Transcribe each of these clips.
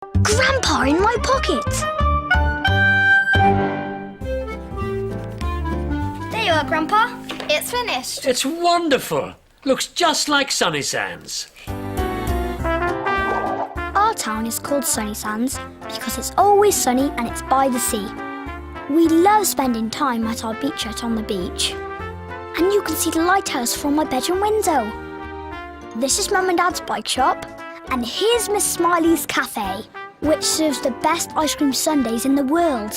Grandpa in my pocket! There you are, Grandpa. It's finished. It's wonderful. Looks just like Sunny Sands. Our town is called Sunny Sands because it's always sunny and it's by the sea. We love spending time at our beachette on the beach. And you can see the lighthouse from my bedroom window. This is Mum and Dad's bike shop, and here's Miss Smiley's cafe, which serves the best ice cream sundaes in the world.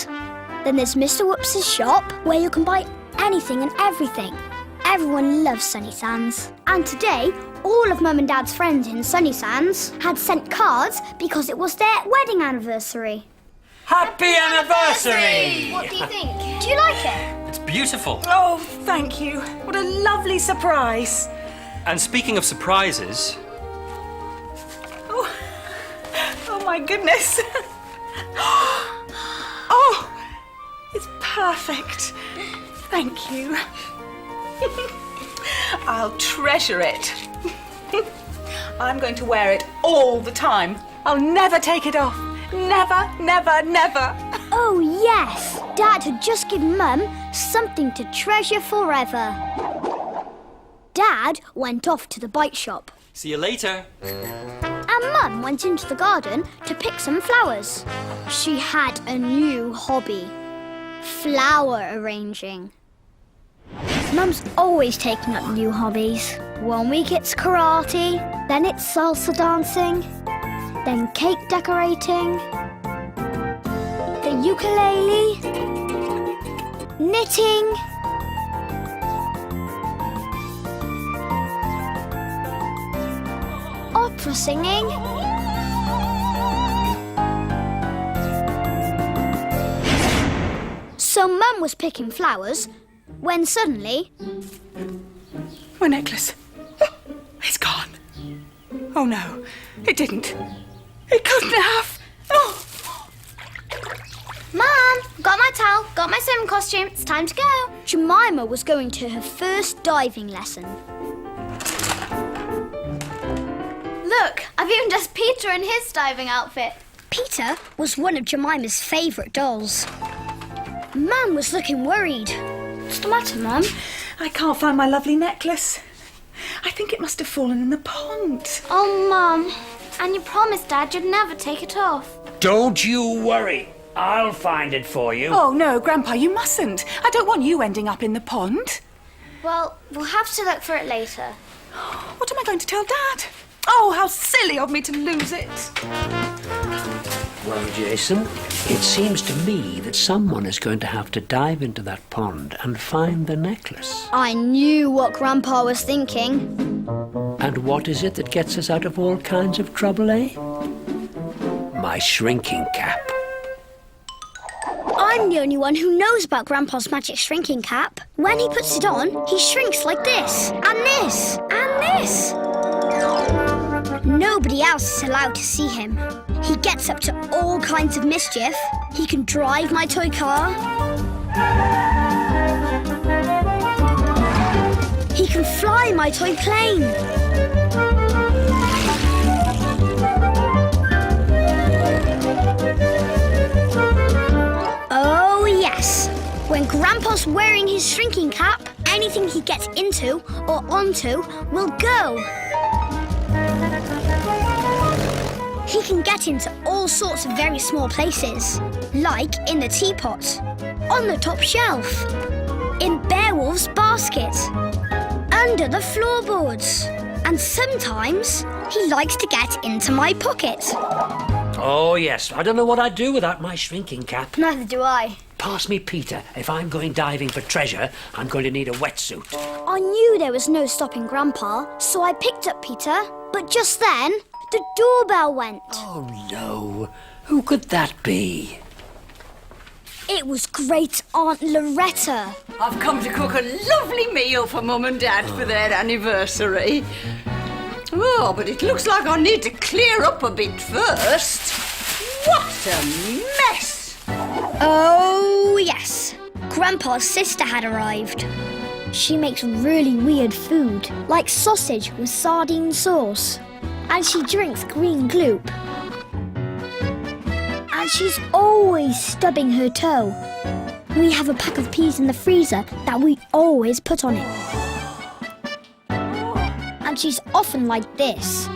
Then there's Mr. Whoops's shop, where you can buy anything and everything. Everyone loves Sunny Sands. And today, all of Mum and Dad's friends in Sunny Sands had sent cards because it was their wedding anniversary. Happy anniversary! What do you think? Do you like it? It's beautiful. Oh, thank you. What a lovely surprise. And speaking of surprises... Oh my goodness. Oh, it's perfect. Thank you. I'll treasure it. I'm going to wear it all the time. I'll never take it off. Never, never, never. Oh, yes. Dad had just given Mum something to treasure forever. Dad went off to the bike shop. See you later. And Mum went into the garden to pick some flowers. She had a new hobby. Flower arranging. Mum's always taking up new hobbies. 1 week it's karate, then it's salsa dancing, then cake decorating, the ukulele, knitting, opera singing, so Mum was picking flowers when suddenly... My necklace. It's gone. Oh no, it didn't. It couldn't have. Oh. Mum, got my towel, got my swimming costume, it's time to go. Jemima was going to her first diving lesson. Look, I've even dressed Peter in his diving outfit. Peter was one of Jemima's favourite dolls. Mum was looking worried. What's the matter, Mum? I can't find my lovely necklace. I think it must have fallen in the pond. Oh, Mum, and you promised Dad you'd never take it off. Don't you worry. I'll find it for you. Oh no, Grandpa, you mustn't. I don't want you ending up in the pond. Well, we'll have to look for it later. What am I going to tell Dad? Oh, how silly of me to lose it. Well, Jason, it seems to me that someone is going to have to dive into that pond and find the necklace. I knew what Grandpa was thinking. And what is it that gets us out of all kinds of trouble, eh? My shrinking cap. I'm the only one who knows about Grandpa's magic shrinking cap. When he puts it on, he shrinks like this, and this, and this. Nobody else is allowed to see him. He gets up to all kinds of mischief. He can drive my toy car. He can fly my toy plane. Oh, yes. When Grandpa's wearing his shrinking cap, anything he gets into or onto will go. He can get into all sorts of very small places, like in the teapot, on the top shelf, in Beowulf's basket, under the floorboards, and sometimes he likes to get into my pocket. Oh, yes. I don't know what I'd do without my shrinking cap. Neither do I. Pass me Peter. If I'm going diving for treasure, I'm going to need a wetsuit. I knew there was no stopping Grandpa, so I picked up Peter, but just then, the doorbell went. Oh, no. Who could that be? It was Great Aunt Loretta. I've come to cook a lovely meal for Mum and Dad for their anniversary. Oh, but it looks like I need to clear up a bit first. What a mess! Oh, yes. Grandpa's sister had arrived. She makes really weird food, like sausage with sardine sauce. And she drinks green gloop. and she's always stubbing her toe. We have a pack of peas in the freezer that we always put on it. And she's often like this.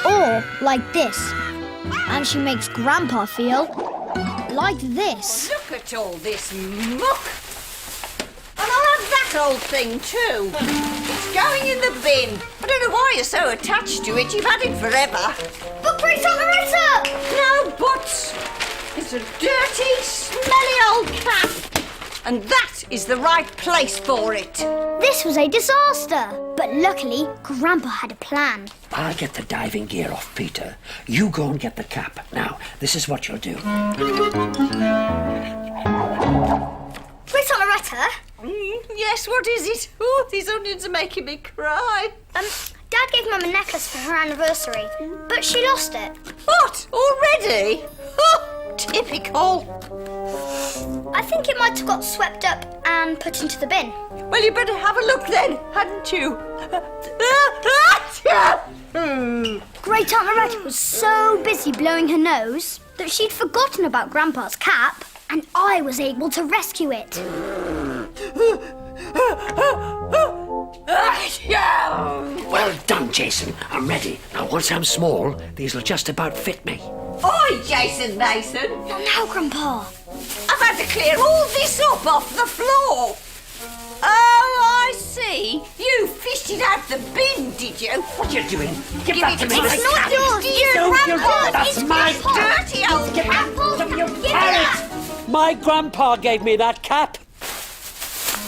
Or like this. And she makes Grandpa feel like this. Look at all this muck. And I'll have that old thing too. It's going in the bin. I don't know why you're so attached to it. You've had it forever. But Great Aunt Loretta! No buts. It's a dirty, smelly old cap. And that is the right place for it. This was a disaster. But luckily, Grandpa had a plan. I'll get the diving gear off Peter. You go and get the cap. Now, this is what you'll do. Great Aunt Loretta? Yes, what is it? Oh, these onions are making me cry. Dad gave Mum a necklace for her anniversary, but she lost it. What? Already? Oh, typical. I think it might have got swept up and put into the bin. Well, you better have a look then, hadn't you? Great Aunt Loretta was so busy blowing her nose that she'd forgotten about Grandpa's cap, and I was able to rescue it. Well done, Jason. I'm ready. Now, once I'm small, these will just about fit me. Oi, Jason Mason. Not now, Grandpa. I've had to clear all this up off the floor. Oh, I see. You fished it out the bin, did you? What are you doing? Give Give that it to me. to me. It's not yours. It's No, Grandpa's. that's It's mine. Grandpa's. Dirty old Give cap. Give me your Give me parrot. My grandpa gave me that cap.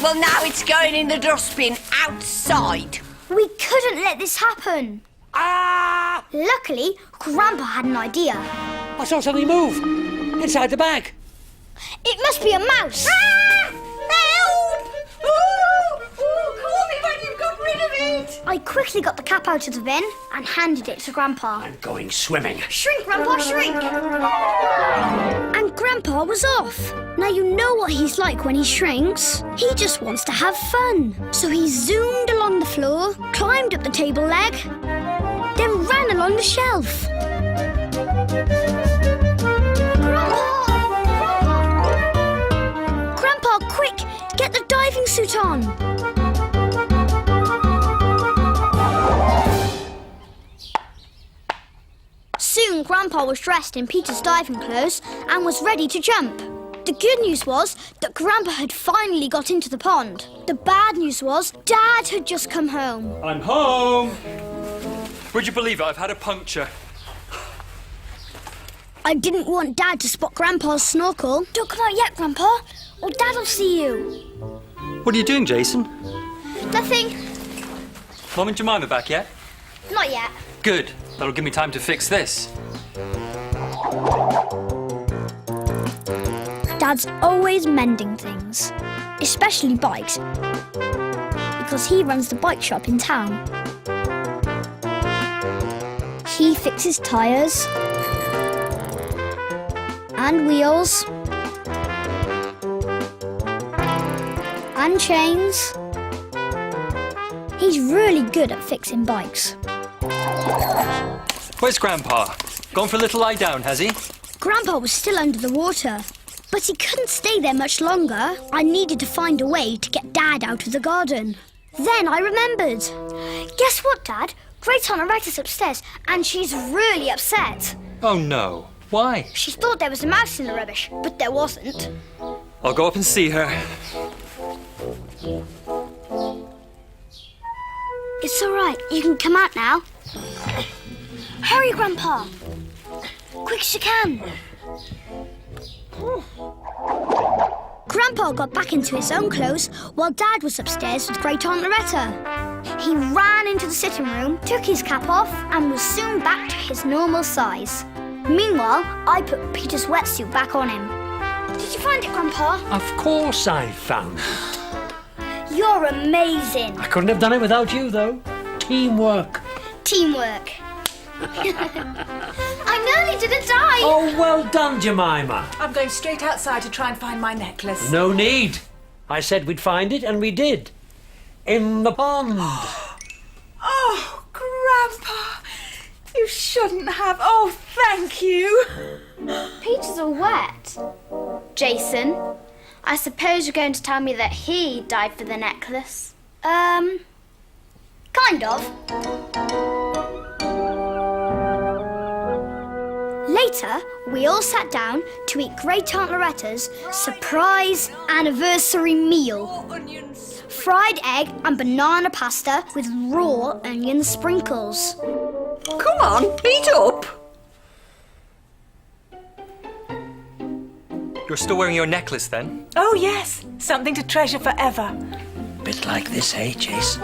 Well, now it's going in the dustbin outside. We couldn't let this happen. Ah! Luckily, Grandpa had an idea. I saw something move inside the bag. It must be a mouse. Help! Oh, call me when you've got rid of it. I quickly got the cap out of the bin and handed it to Grandpa. I'm going swimming. Shrink, Grandpa, shrink! And Grandpa was off. Now you know what he's like when he shrinks. He just wants to have fun. So he zoomed along the floor, climbed up the table leg, then ran along the shelf. Grandpa, quick! Get the diving suit on! Soon Grandpa was dressed in Peter's diving clothes and was ready to jump. The good news was that Grandpa had finally got into the pond. The bad news was Dad had just come home. I'm home. Would you believe it? I've had a puncture. I didn't want Dad to spot Grandpa's snorkel. Don't come out yet, Grandpa, or Dad'll see you. What are you doing, Jason? Nothing. Mum and Jemima back yet? Not yet. Good. That'll give me time to fix this. Dad's always mending things, especially bikes, because he runs the bike shop in town. He fixes tyres and wheels and chains. He's really good at fixing bikes. Where's Grandpa? Gone for a little lie down, has he? Grandpa was still under the water, but he couldn't stay there much longer. I needed to find a way to get Dad out of the garden. Then I remembered. Guess what, Dad? Great Aunt Loretta's upstairs, and she's really upset. Oh no. Why? She thought there was a mouse in the rubbish, but there wasn't. I'll go up and see her. It's all right. You can come out now. Hurry, Grandpa. Quick as you can. Grandpa got back into his own clothes while Dad was upstairs with Great Aunt Loretta. He ran into the sitting room, took his cap off, and was soon back to his normal size. Meanwhile, I put Peter's wetsuit back on him. Did you find it, Grandpa? Of course I found it. You're amazing. I couldn't have done it without you, though. Teamwork. Teamwork. I nearly didn't die. Oh, well done, Jemima. I'm going straight outside to try and find my necklace. No need. I said we'd find it, and we did. In the pond. Oh, Grandpa, You shouldn't have. Oh, thank you. Peter's all wet. Jason, I suppose you're going to tell me that he died for the necklace. Kind of. Later, we all sat down to eat Great Aunt Loretta's surprise anniversary meal. Fried egg and banana pasta with raw onion sprinkles. Come on, eat up. You're still wearing your necklace then? Oh, yes. Something to treasure forever. Bit like this, eh, Jason?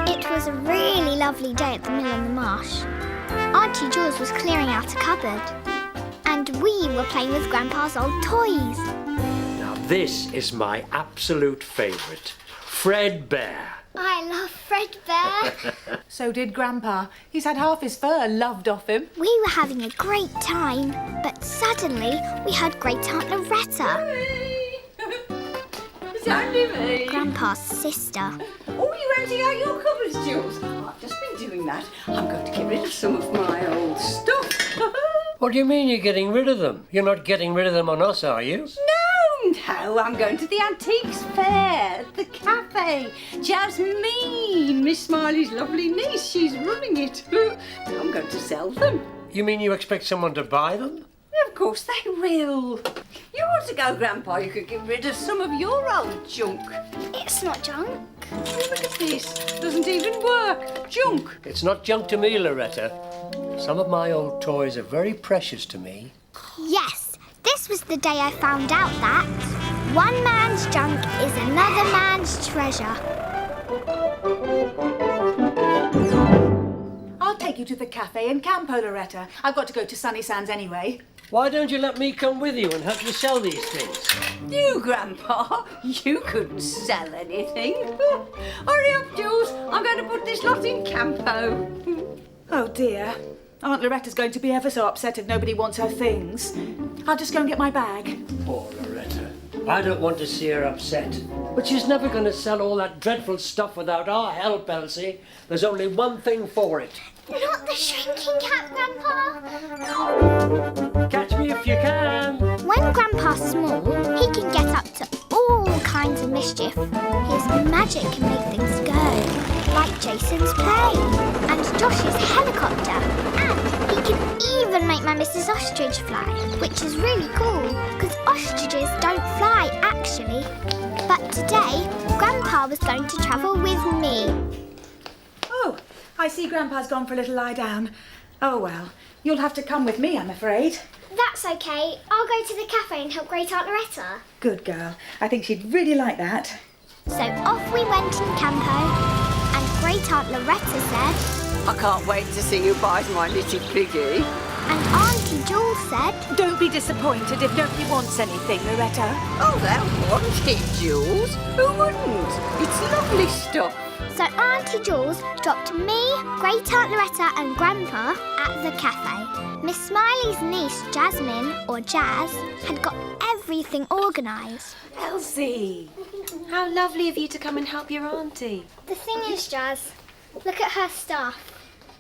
It was a really lovely day at the mill on the marsh. Auntie Jules was clearing out a cupboard. And we were playing with Grandpa's old toys. Now this is my absolute favourite. Fred Bear. I love Fred Bear. So did Grandpa. He's had half his fur loved off him. We were having a great time, but suddenly we heard Great Aunt Loretta, It's only me. Grandpa's sister. Oh, you're emptying out your cupboards, Jules. I've just been doing that. I'm going to get rid of some of my old stuff. What do you mean you're getting rid of them? You're not getting rid of them on us, are you? No, I'm going to the Antiques Fair at the cafe. Jasmine, Miss Smiley's lovely niece, she's running it. I'm going to sell them. You mean you expect someone to buy them? Of course they will. You want to go, Grandpa? You could get rid of some of your old junk. It's not junk. Look at this. Doesn't even work. Junk. It's not junk to me, Loretta. Some of my old toys are very precious to me. Yes, this was the day I found out that one man's junk is another man's treasure. I'll take you to the cafe in Campo, Loretta. I've got to go to Sunny Sands anyway. Why don't you let me come with you and help you sell these things? You, Grandpa, you couldn't sell anything. Hurry up, Jules. I'm going to put this lot in Campo. Oh, dear. Aunt Loretta's going to be ever so upset if nobody wants her things. I'll just go and get my bag. Poor Loretta. I don't want to see her upset. But she's never going to sell all that dreadful stuff without our help, Elsie. There's only one thing for it. Not the shrinking cat, Grandpa. Catch me if you can. When Grandpa's small, he can get up to all kinds of mischief. His magic can make things go, like Jason's plane and Josh's helicopter. And he can even make my Mrs. Ostrich fly, which is really cool, because ostriches don't fly, actually. But today, Grandpa was going to travel with me. Oh, I see Grandpa's gone for a little lie down. Oh, well, you'll have to come with me, I'm afraid. That's okay. I'll go to the cafe and help Great Aunt Loretta. Good girl. I think she'd really like that. So off we went in Campo, and Great Aunt Loretta said, I can't wait to see you buy my little piggy. and Auntie Jules said, Don't be disappointed if nobody wants anything, Loretta. Oh, they'll want it, Jules. Who wouldn't? It's lovely stuff. So Auntie Jules dropped me, Great Aunt Loretta and Grandpa at the cafe. Miss Smiley's niece, Jasmine, or Jazz, had got everything organised. Elsie, how lovely of you to come and help your auntie. The thing is, Jazz, look at her stuff.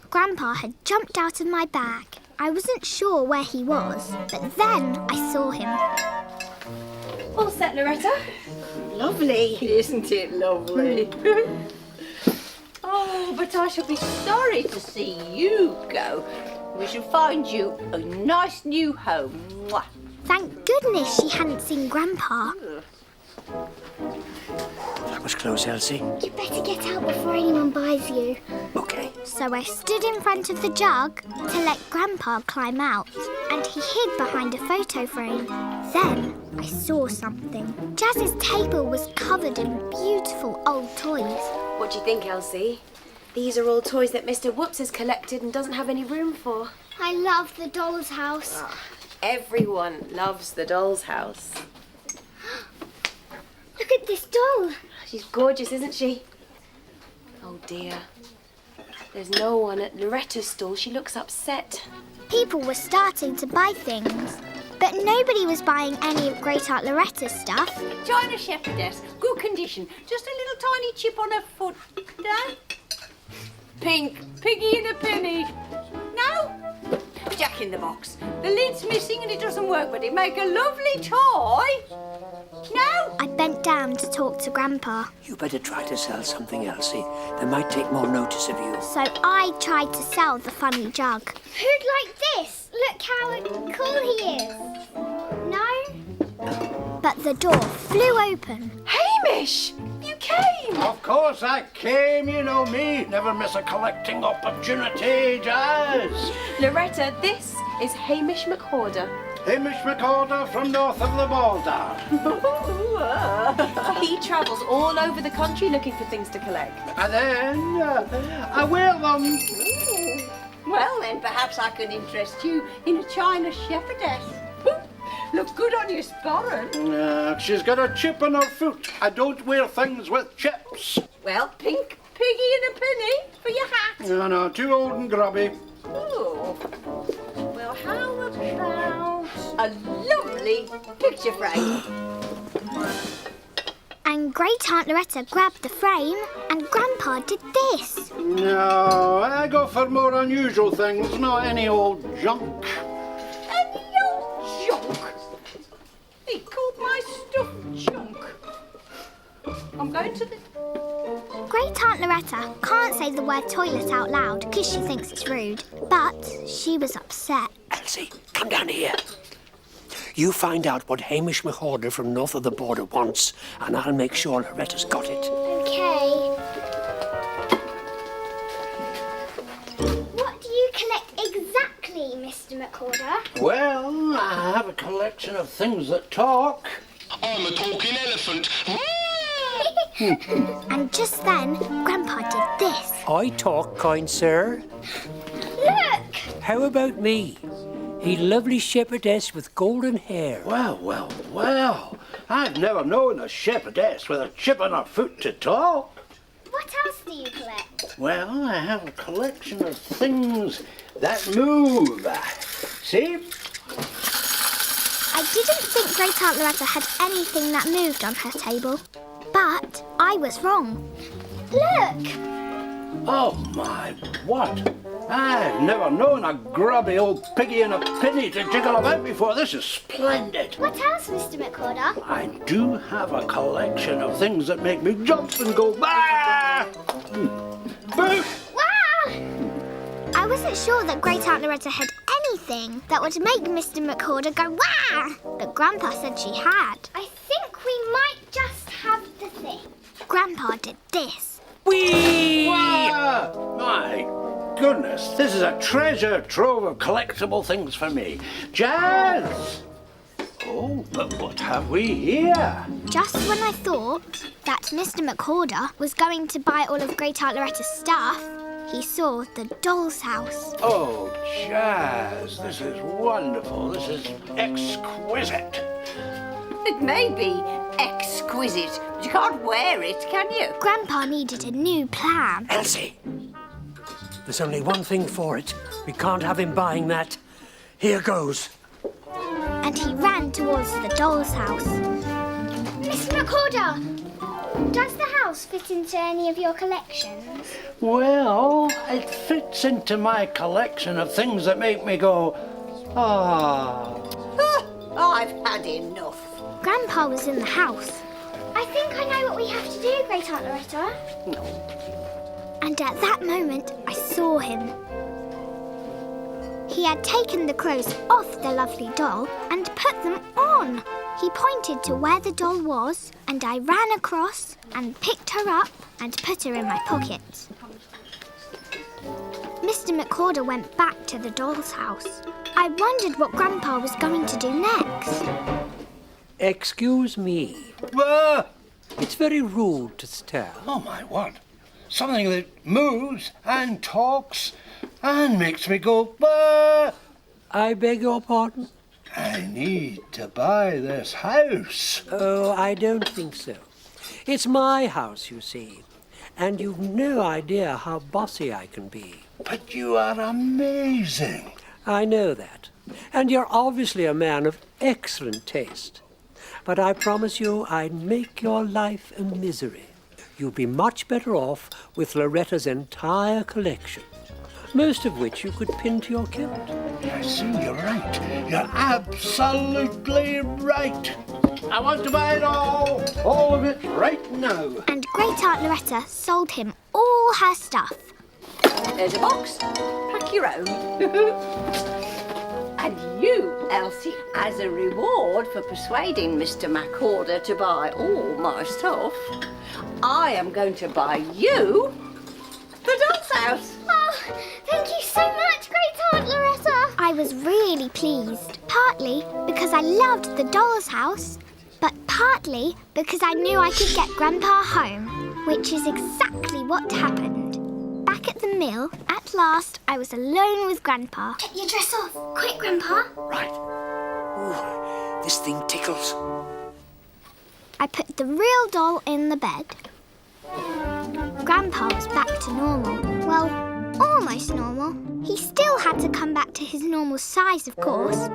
Grandpa had jumped out of my bag. I wasn't sure where he was, but then I saw him. All set, Loretta? Lovely, isn't it lovely? Oh, but I shall be sorry to see you go. We shall find you a nice new home. Mwah. Thank goodness she hadn't seen Grandpa. That was close, Elsie. You better get out before anyone buys you. Okay. So I stood in front of the jug to let Grandpa climb out, and he hid behind a photo frame. Then I saw something. Jazz's table was covered in beautiful old toys. What do you think, Elsie? These are all toys that Mr. Whoops has collected and doesn't have any room for. I love the doll's house. Everyone loves the doll's house. Look at this doll. She's gorgeous, isn't she? Oh dear. There's no one at Loretta's stall. She looks upset. People were starting to buy things, but nobody was buying any of Great Aunt Loretta's stuff. China shepherdess, good condition. Just a little tiny chip on her foot. No? Pink, piggy in a penny. No? Jack in the box. The lid's missing and it doesn't work, but it make a lovely toy. No? I bent down to talk to Grandpa, You better try to sell something, Elsie. They might take more notice of you. so I tried to sell the funny jug. Who'd like this? Look how cool he is. No? But the door flew open. Hamish! You came! Of course I came, you know me. Never miss a collecting opportunity, Jazz. Loretta, this is Hamish McCorder. Hamish McCorder from north of the border. He travels all over the country looking for things to collect. And then I wear them. Well, then perhaps I can interest you in a China shepherdess. Look good on your sporran. She's got a chip on her foot. I don't wear things with chips. Well, pink piggy in a penny for your hat. No, too old and grubby. Oh. Well, how about a lovely picture frame? And Great Aunt Loretta grabbed the frame, and Grandpa did this. No, I go for more unusual things, not any old junk. Any old junk? He called my stuff junk. I'm going to the... Great Aunt Loretta can't say the word toilet out loud because she thinks it's rude, but she was upset. Elsie, come down here. You find out what Hamish McCorder from north of the border wants, and I'll make sure Loretta's got it. Okay. What do you collect exactly, Mr. McCorder? Well, I have a collection of things that talk. I'm a talking elephant. And just then, Grandpa did this. I talk, kind sir. Look! How about me? A lovely shepherdess with golden hair. Well. I've never known a shepherdess with a chip on her foot to talk. What else do you collect? Well, I have a collection of things that move. See? I didn't think Great Aunt Loretta had anything that moved on her table, but I was wrong. Look! Oh my, what? I've never known a grubby old piggy in a penny to jiggle about before. This is splendid. What else, Mr. McCorder? I do have a collection of things that make me jump and go, bah! Boo! Wow! I wasn't sure that Great Aunt Loretta had anything that would make Mr. McCorder go wah, but Grandpa said she had. I think we might just have the thing. Grandpa did this. Whee! Ah, my goodness, this is a treasure trove of collectible things for me. Jazz! Oh, but what have we here? Just when I thought that Mr. McCorder was going to buy all of Great Aunt Loretta's stuff, he saw the doll's house. Oh, Jazz, this is wonderful. This is exquisite. It may be exquisite, but you can't wear it, can you? Grandpa needed a new plan. Elsie, there's only one thing for it. We can't have him buying that. Here goes. And he ran towards the doll's house. Mr. McCorder, does the house fit into any of your collections? Well, it fits into my collection of things that make me go, ah. I've had enough. Grandpa was in the house. I think I know what we have to do, Great Aunt Loretta. And at that moment, I saw him. He had taken the clothes off the lovely doll and put them on. He pointed to where the doll was, and I ran across and picked her up and put her in my pocket. Mr. McCorder went back to the doll's house. I wondered what Grandpa was going to do next. Excuse me. Ah! It's very rude to stare. Oh, my word. Something that moves and talks and makes me go, bah! I beg your pardon? I need to buy this house. Oh, I don't think so. It's my house, you see. And you've no idea how bossy I can be. But you are amazing. I know that. And you're obviously a man of excellent taste. But I promise you I'd make your life a misery. You'd be much better off with Loretta's entire collection, most of which you could pin to your kilt. I see, you're right. You're absolutely right. I want to buy it all of it right now. And Great Aunt Loretta sold him all her stuff. There's a box. Pack your own. And you, Elsie, as a reward for persuading Mr. MacOrder to buy all my stuff, I am going to buy you the doll's house. Oh, thank you so much, Great Aunt Loretta. I was really pleased, partly because I loved the doll's house, but partly because I knew I could get Grandpa home, which is exactly what happened. Back at the mill, at last, I was alone with Grandpa. Get your dress off. Quick, Grandpa. Right. Ooh, this thing tickles. I put the real doll in the bed. Grandpa was back to normal. Well, almost normal. He still had to come back to his normal size, of course.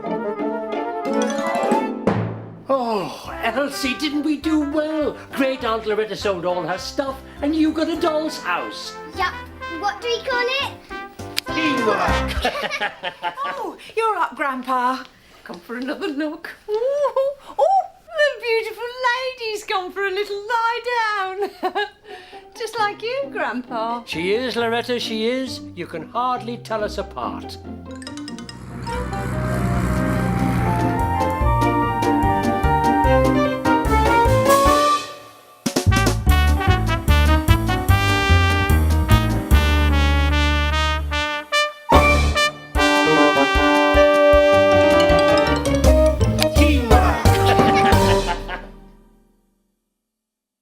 Oh, Elsie, didn't we do well? Great Aunt Loretta sold all her stuff and you got a doll's house. Yup. What do we call it? Teamwork. Oh, you're up, Grandpa. Come for another look. Oh, the beautiful lady's gone for a little lie down. Just like you, Grandpa. She is, Loretta, she is. You can hardly tell us apart.